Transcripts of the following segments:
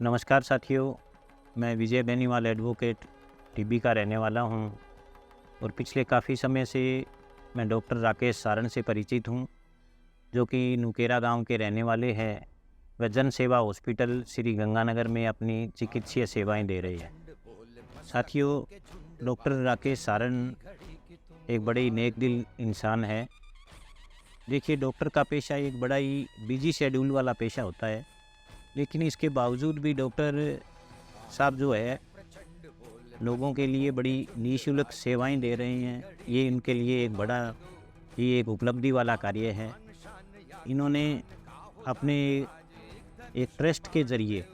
नमस्कार साथियों, मैं विजय बेनीवाल एडवोकेट टीबी का रहने वाला हूं और पिछले काफ़ी समय से मैं डॉक्टर राकेश सारण से परिचित हूं, जो कि नुकेरा गांव के रहने वाले हैं। वह जन सेवा हॉस्पिटल श्री गंगानगर में अपनी चिकित्सीय सेवाएं दे रहे हैं। साथियों, डॉक्टर राकेश सारण एक बड़े ही नेक दिल इंसान है। देखिए, डॉक्टर का पेशा एक बड़ा ही बिजी शेड्यूल वाला पेशा होता है, लेकिन इसके बावजूद भी डॉक्टर साहब जो है लोगों के लिए बड़ी निःशुल्क सेवाएं दे रहे हैं। ये इनके लिए एक बड़ा ही एक उपलब्धि वाला कार्य है। इन्होंने अपने एक ट्रस्ट के ज़रिए,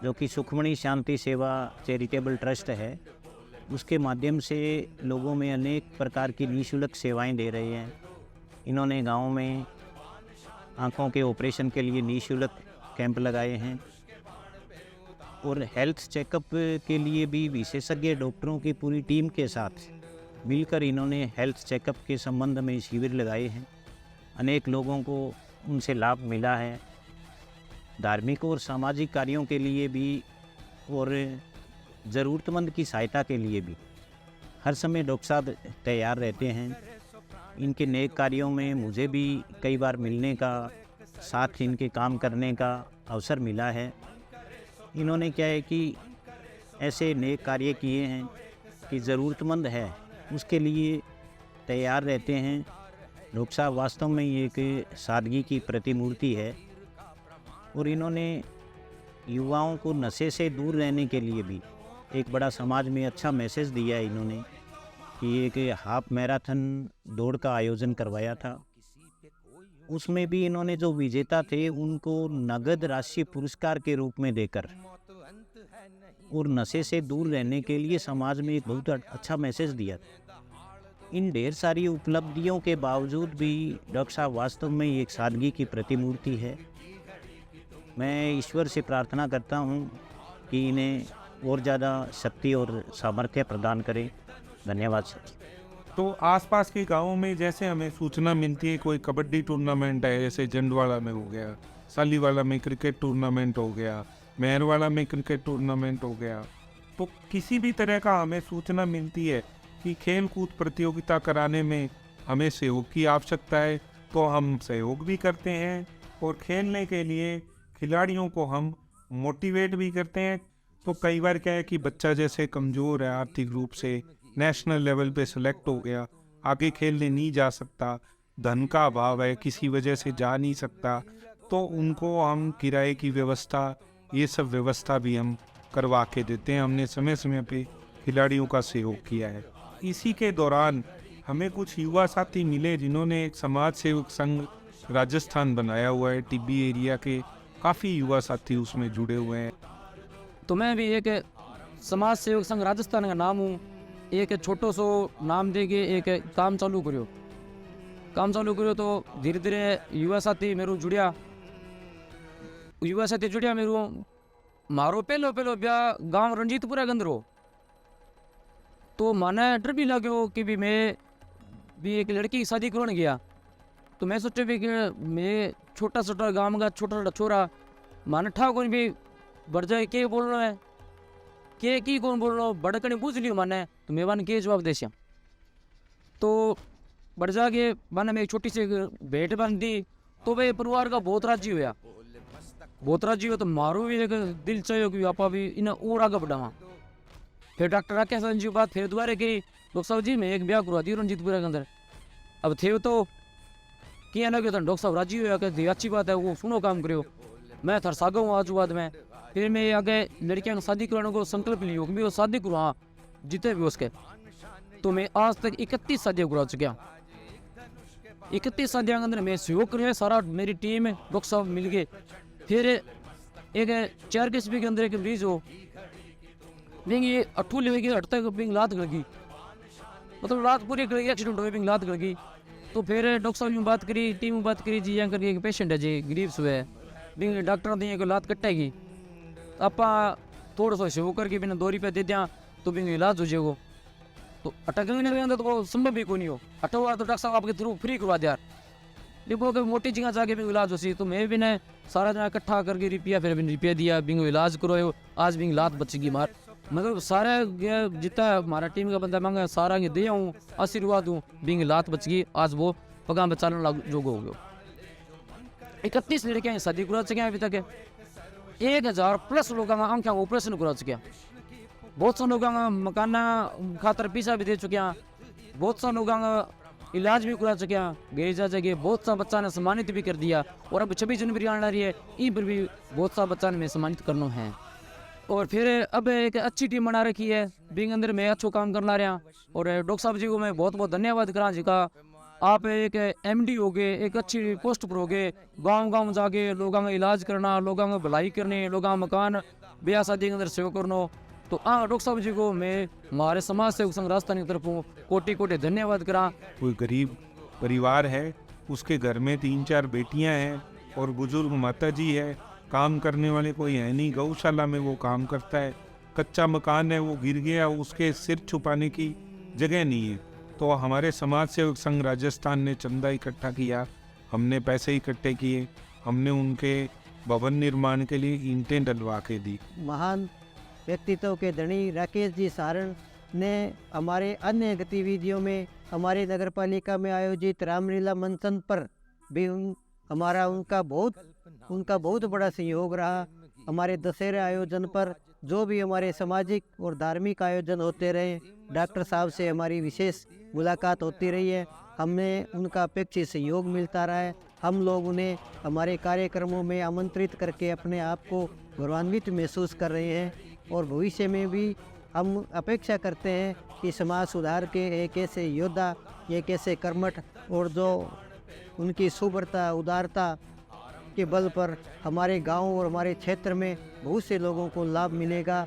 जो कि सुखमणि शांति सेवा चैरिटेबल ट्रस्ट है, उसके माध्यम से लोगों में अनेक प्रकार की निःशुल्क सेवाएं दे रहे हैं। इन्होंने गांव में आँखों के ऑपरेशन के लिए निःशुल्क कैंप लगाए हैं और हेल्थ चेकअप के लिए भी विशेषज्ञ डॉक्टरों की पूरी टीम के साथ मिलकर इन्होंने हेल्थ चेकअप के संबंध में शिविर लगाए हैं। अनेक लोगों को उनसे लाभ मिला है। धार्मिक और सामाजिक कार्यों के लिए भी और ज़रूरतमंद की सहायता के लिए भी हर समय डॉक्टर साहब तैयार रहते हैं। इनके नेक कार्यों में मुझे भी कई बार मिलने का, साथ इनके काम करने का अवसर मिला है। इन्होंने क्या है कि ऐसे नेक कार्य किए हैं कि ज़रूरतमंद है उसके लिए तैयार रहते हैं। डॉक्टर साहब वास्तव में ये एक सादगी की प्रतिमूर्ति है और इन्होंने युवाओं को नशे से दूर रहने के लिए भी एक बड़ा समाज में अच्छा मैसेज दिया है। इन्होंने कि एक हाफ मैराथन दौड़ का आयोजन करवाया था। उसमें भी इन्होंने जो विजेता थे उनको नगद राशि पुरस्कार के रूप में देकर और नशे से दूर रहने के लिए समाज में एक बहुत अच्छा मैसेज दिया था। इन ढेर सारी उपलब्धियों के बावजूद भी डॉक्टर साहब वास्तव में एक सादगी की प्रतिमूर्ति है। मैं ईश्वर से प्रार्थना करता हूँ कि इन्हें और ज़्यादा शक्ति और सामर्थ्य प्रदान करें। धन्यवाद सर। तो आसपास के गांवों में जैसे हमें सूचना मिलती है, कोई कबड्डी टूर्नामेंट है, जैसे जंडवाला में हो गया, सालीवाला में क्रिकेट टूर्नामेंट हो गया, मेहरवाला में क्रिकेट टूर्नामेंट हो गया, तो किसी भी तरह का हमें सूचना मिलती है कि खेल कूद प्रतियोगिता कराने में हमें सहयोग की आवश्यकता है, तो हम सहयोग भी करते हैं और खेलने के लिए खिलाड़ियों को हम मोटिवेट भी करते हैं। तो कई बार क्या है कि बच्चा जैसे कमज़ोर है आर्थिक रूप से, नेशनल लेवल पे सेलेक्ट हो गया, आगे खेलने नहीं जा सकता, धन का अभाव है, किसी वजह से जा नहीं सकता, तो उनको हम किराए की व्यवस्था, ये सब व्यवस्था भी हम करवा के देते हैं। हमने समय समय पे खिलाड़ियों का सहयोग किया है। इसी के दौरान हमें कुछ युवा साथी मिले जिन्होंने एक समाज सेवक संघ राजस्थान बनाया हुआ है। टिब्बी एरिया के काफ़ी युवा साथी उसमें जुड़े हुए हैं। तो मैं भी एक समाज सेवक संघ राजस्थान का नाम हूँ। एक छोटो सो नाम दे के एक काम चालू करो तो धीरे धीरे युवा साथी मेरू जुड़िया मेरू। मारो पहलो ब्याह गांव रणजीतपुरा के अंदर हो, तो माने डर भी लाग्यो कि भी मैं भी एक लड़की की शादी करने गया। तो मैं सोचे भी कि मैं छोटा गांव का छोटा छोरा, माने ठा कौन भी बढ़ जाए के बोलना है के की कौन बोलना, बड़कने पूछ लियो माने, तो मैं वन के जवाब दे श्याम। तो बढ़ जाके माने मैं एक छोटी सी भेंट बन दी, तो भाई परिवार का बहुत राजी हुआ। तो मारो भी एक दिल चाहिए कि आपा भी इन्हें और आगे बढ़ावा। फिर डॉक्टर राकेश जी बात फिर दोबारा कही, डॉक्टर साहब जी मैं एक ब्याह करवा दी रणजीतपुरा के अंदर। अब थे तो किया ना कि डॉक्टर साहब राजी हुआ, कहते अच्छी बात है, वो सुनो काम करो, मैं थर सागा हूँ आज बाद में। फिर मैं आगे लड़कियां को शादी कराने को संकल्प लियो कि मैं वो शादी करवा जितने भी उसके। तो मैं आज तक 31 शादियाँ करा चुका। 31 शादियों के अंदर मैं सहयोग कर सारा मेरी टीम है, डॉक्टर साहब मिल गए। फिर एक 4 किस्म के अंदर एक मरीज हो बिंग अठू ले गई, हटता बिंग लात गल गई, मतलब लात पूरी गल गई, एक्सीडेंट हो बिंग लात गल गई। तो फिर डॉक्टर साहब ने बात करी, टीम में बात करी जी, यहाँ करके एक पेशेंट है जी गरीब सुबह है, बिंग डॉक्टर दी को लात कटेगी, आप थोड़ा सा सहयोग करके बिना 2 रुपये दे दिया तो बिंग इलाज हो जाएगा। तो अटकने के अंदर तो संभव भी कोई नहीं हो, अटवा तो डॉक्टर साहब आपके थ्रू फ्री करवा दिया। देखो मोटी जगह जाके भी इलाज हो सी। तो मैं भी ने सारा जना इकट्ठा करके रुपया फिर बिन रुपया दिया बिंग इलाज करो आज बिंग लात बचेगी मार मतलब सारा जितना हमारा टीम का बंदा मांगा सारा ये दे हूँ आशीर्वाद हूँ बिंग लात बच गई आज वो पगा बचाने लाग जोग हो गयो 31 लड़कियां शादी करा चुके हैं अभी तक 1000 प्लस लोगों का आंखें ऑपरेशन करा चुके हैं बहुत से लोगों का मकान खातर पैसा भी दे चुके हैं बहुत से लोगों का इलाज भी करा चुके हैं गए जा जगह बहुत सा बच्चा ने सम्मानित भी कर दिया और अब 26 जनवरी आने रही है इन पर भी बहुत सा बच्चा ने सम्मानित करना है और फिर अब एक अच्छी टीम बना रखी है बिंग अंदर में अच्छो काम करना रहा और डॉक्टर साहब जी को मैं बहुत बहुत धन्यवाद करा जी का आप एक एमडी हो गए एक अच्छी पोस्ट पर हो गए गांव जाके लोगों का इलाज करना लोगों का भलाई करने लोगों का मकान ब्याह शादी के अंदर सेवा करना तो डॉक्टर साहब जी को मैं हमारे समाज सेवक संघ राजस्थान की तरफ कोटि कोटि धन्यवाद करा। कोई गरीब परिवार है उसके घर में 3-4 बेटियां हैं और बुजुर्ग माता जी है काम करने वाले कोई है नहीं गौशाला में वो काम करता है कच्चा मकान है वो गिर गया उसके सिर छुपाने की जगह नहीं है तो हमारे समाज सेवक संघ राजस्थान ने चंदा इकट्ठा किया हमने पैसे इकट्ठे किए हमने उनके भवन निर्माण के लिए ईंटें डलवा के दी। महान व्यक्तित्व के धनी राकेश जी सारण ने हमारे अन्य गतिविधियों में हमारे नगरपालिका में आयोजित रामलीला मंचन पर भी उनका बहुत बड़ा सहयोग रहा। हमारे दशहरे आयोजन पर जो भी हमारे सामाजिक और धार्मिक आयोजन होते रहे डॉक्टर साहब से हमारी विशेष मुलाकात होती रही है हमें उनका अपेक्षित सहयोग मिलता रहा है। हम लोग उन्हें हमारे कार्यक्रमों में आमंत्रित करके अपने आप को गौरवान्वित महसूस कर रहे हैं और भविष्य में भी हम अपेक्षा करते हैं कि समाज सुधार के एक ऐसे योद्धा एक ऐसे कर्मठ और जो उनकी शुभ्रता उदारता के बल पर हमारे गांव और हमारे क्षेत्र में बहुत से लोगों को लाभ मिलेगा।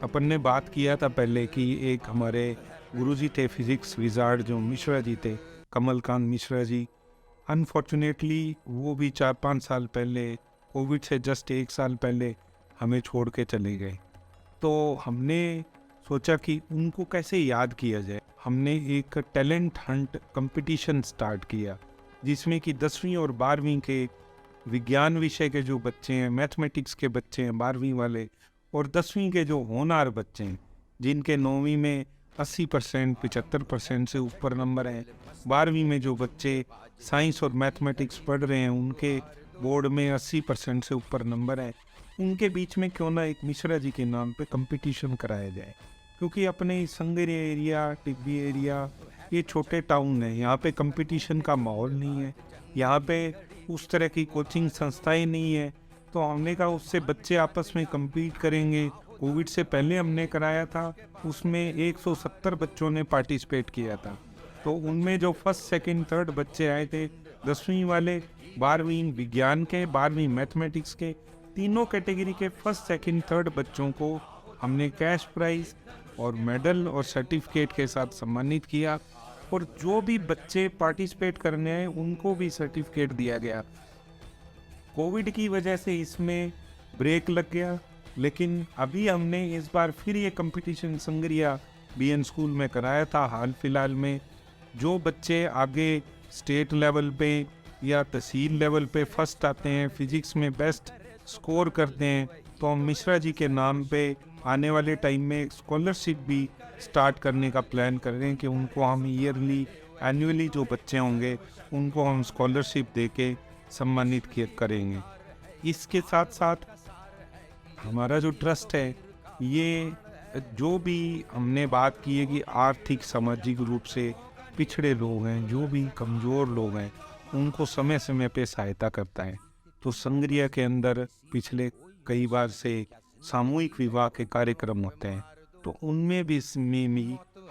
अपन ने बात किया था पहले कि एक हमारे गुरुजी थे फिजिक्स विजार्ड जो मिश्रा जी थे कमलकांत मिश्रा जी अनफॉर्चुनेटली वो भी 4-5 साल पहले कोविड से जस्ट 1 साल पहले हमें छोड़ के चले गए। तो हमने सोचा कि उनको कैसे याद किया जाए। हमने एक टैलेंट हंट कंपटीशन स्टार्ट किया जिसमें कि 10वीं और 12वीं के विज्ञान विषय के जो बच्चे हैं मैथमेटिक्स के बच्चे हैं 12वीं वाले और 10वीं के जो होनहार बच्चे हैं जिनके 9वीं में 80% 75% से ऊपर नंबर हैं 12वीं में जो बच्चे साइंस और मैथमेटिक्स पढ़ रहे हैं उनके बोर्ड में 80% से ऊपर नंबर हैं उनके बीच में क्यों ना एक मिश्रा जी के नाम पे कंपटीशन कराया जाए क्योंकि अपने संगेरी एरिया टिब्बी एरिया ये छोटे टाउन है यहाँ पे कंपटीशन का माहौल नहीं है यहाँ पे उस तरह की कोचिंग संस्थाएं नहीं है तो हमने कहा उससे बच्चे आपस में compete करेंगे। कोविड से पहले हमने कराया था उसमें 170 बच्चों ने पार्टिसिपेट किया था तो उनमें जो फर्स्ट सेकंड थर्ड बच्चे आए थे 10वीं वाले 12वीं विज्ञान के 12वीं मैथमेटिक्स के तीनों कैटेगरी के फर्स्ट सेकंड थर्ड बच्चों को हमने कैश प्राइज और मेडल और सर्टिफिकेट के साथ सम्मानित किया और जो भी बच्चे पार्टिसिपेट करने आए उनको भी सर्टिफिकेट दिया गया। कोविड की वजह से इसमें ब्रेक लग गया लेकिन अभी हमने इस बार फिर ये कंपटीशन संगरिया बीएन स्कूल में कराया था हाल फिलहाल में। जो बच्चे आगे स्टेट लेवल पे या तहसील लेवल पे फर्स्ट आते हैं फिजिक्स में बेस्ट स्कोर करते हैं तो हम मिश्रा जी के नाम पे आने वाले टाइम में एक स्कॉलरशिप भी स्टार्ट करने का प्लान कर रहे हैं कि उनको हम ईयरली एनुअली जो बच्चे होंगे उनको हम स्कॉलरशिप दे के सम्मानित करेंगे। इसके साथ साथ हमारा जो ट्रस्ट है ये जो भी हमने बात की है कि आर्थिक सामाजिक रूप से पिछड़े लोग हैं जो भी कमज़ोर लोग हैं उनको समय समय पे सहायता करता है। तो संगरिया के अंदर पिछले कई बार से सामूहिक विवाह के कार्यक्रम होते हैं तो उनमें भी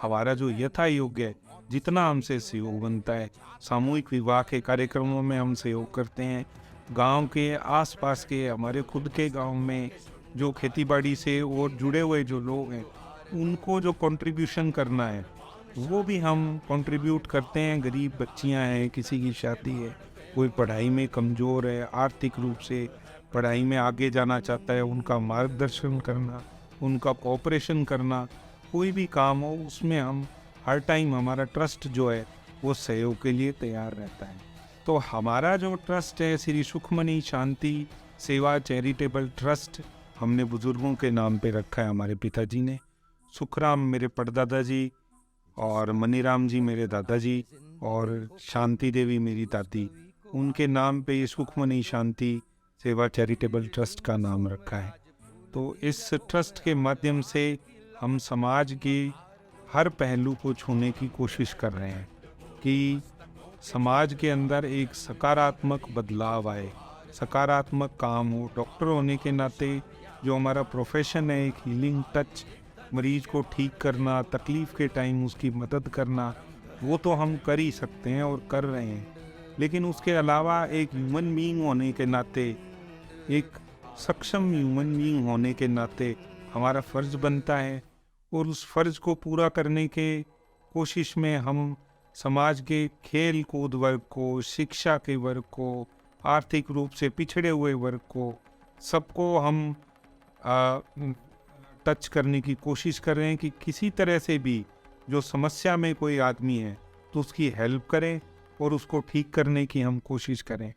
हमारा जो यथा योग्य है जितना हमसे सहयोग बनता है सामूहिक विवाह के कार्यक्रमों में हम सहयोग करते हैं। गांव के आसपास के हमारे खुद के गांव में जो खेतीबाड़ी से और जुड़े हुए जो लोग हैं उनको जो कंट्रीब्यूशन करना है वो भी हम कंट्रीब्यूट करते हैं। गरीब बच्चियां हैं किसी की शादी है कोई पढ़ाई में कमज़ोर है आर्थिक रूप से पढ़ाई में आगे जाना चाहता है उनका मार्गदर्शन करना उनका कोऑपरेशन करना कोई भी काम हो उसमें हम हर टाइम हमारा ट्रस्ट जो है वो सहयोग के लिए तैयार रहता है। तो हमारा जो ट्रस्ट है श्री सुखमनी शांति सेवा चैरिटेबल ट्रस्ट, हमने बुजुर्गों के नाम पे रखा है। हमारे पिताजी ने, सुखराम मेरे परदादा जी और मनीराम जी मेरे दादाजी और शांति देवी मेरी दादी, उनके नाम पे ये सुखमनी शांति सेवा चैरिटेबल ट्रस्ट का नाम रखा है। तो इस ट्रस्ट के माध्यम से हम समाज के हर पहलू को छूने की कोशिश कर रहे हैं कि समाज के अंदर एक सकारात्मक बदलाव आए, सकारात्मक काम हो। डॉक्टर होने के नाते जो हमारा प्रोफेशन है, एक हीलिंग टच, मरीज को ठीक करना, तकलीफ़ के टाइम उसकी मदद करना, वो तो हम कर ही सकते हैं और कर रहे हैं। लेकिन उसके अलावा एक ह्यूमन बीइंग होने के नाते, एक सक्षम ह्यूमन बीइंग होने के नाते हमारा फ़र्ज़ बनता है, और उस फ़र्ज़ को पूरा करने के कोशिश में हम समाज के खेल कूद वर्ग को, शिक्षा के वर्ग को, आर्थिक रूप से पिछड़े हुए वर्ग को, सबको हम टच करने की कोशिश कर रहे हैं कि किसी तरह से भी जो समस्या में कोई आदमी है तो उसकी हेल्प करें और उसको ठीक करने की हम कोशिश करें।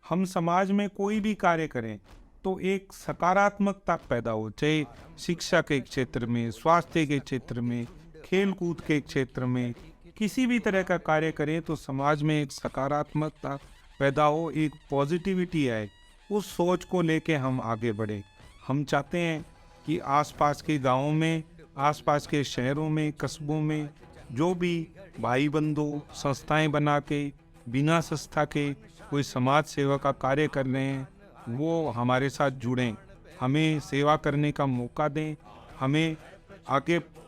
हम समाज में कोई भी कार्य करें तो एक सकारात्मकता पैदा हो, चाहे शिक्षा के क्षेत्र में, स्वास्थ्य के क्षेत्र में, खेल कूद के क्षेत्र में, किसी भी तरह का कार्य करें तो समाज में एक सकारात्मकता पैदा हो, एक पॉजिटिविटी आए। उस सोच को लेके हम आगे बढ़े। हम चाहते हैं कि आसपास के गांवों में, आसपास के शहरों में, कस्बों में जो भी भाई बंधु संस्थाएं बना के बिना संस्था के कोई समाज सेवा का कार्य कर रहे हैं, वो हमारे साथ जुड़ें, हमें सेवा करने का मौका दें, हमें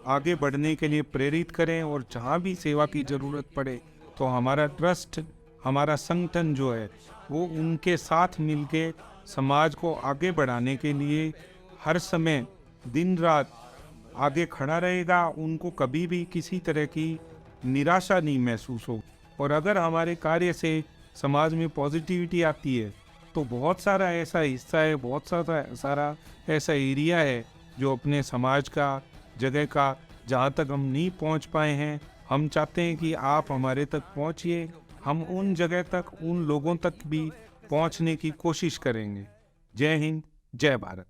आगे बढ़ने के लिए प्रेरित करें। और जहाँ भी सेवा की ज़रूरत पड़े तो हमारा ट्रस्ट, हमारा संगठन जो है वो उनके साथ मिलके समाज को आगे बढ़ाने के लिए हर समय दिन रात आगे खड़ा रहेगा। उनको कभी भी किसी तरह की निराशा नहीं महसूस हो। और अगर हमारे कार्य से समाज में पॉजिटिविटी आती है तो बहुत सारा ऐसा हिस्सा है, बहुत सारा ऐसा एरिया है जो अपने समाज का, जगह का, जहाँ तक हम नहीं पहुँच पाए हैं, हम चाहते हैं कि आप हमारे तक पहुँचिए। हम उन जगह तक, उन लोगों तक भी पहुँचने की कोशिश करेंगे। जय हिंद, जय भारत।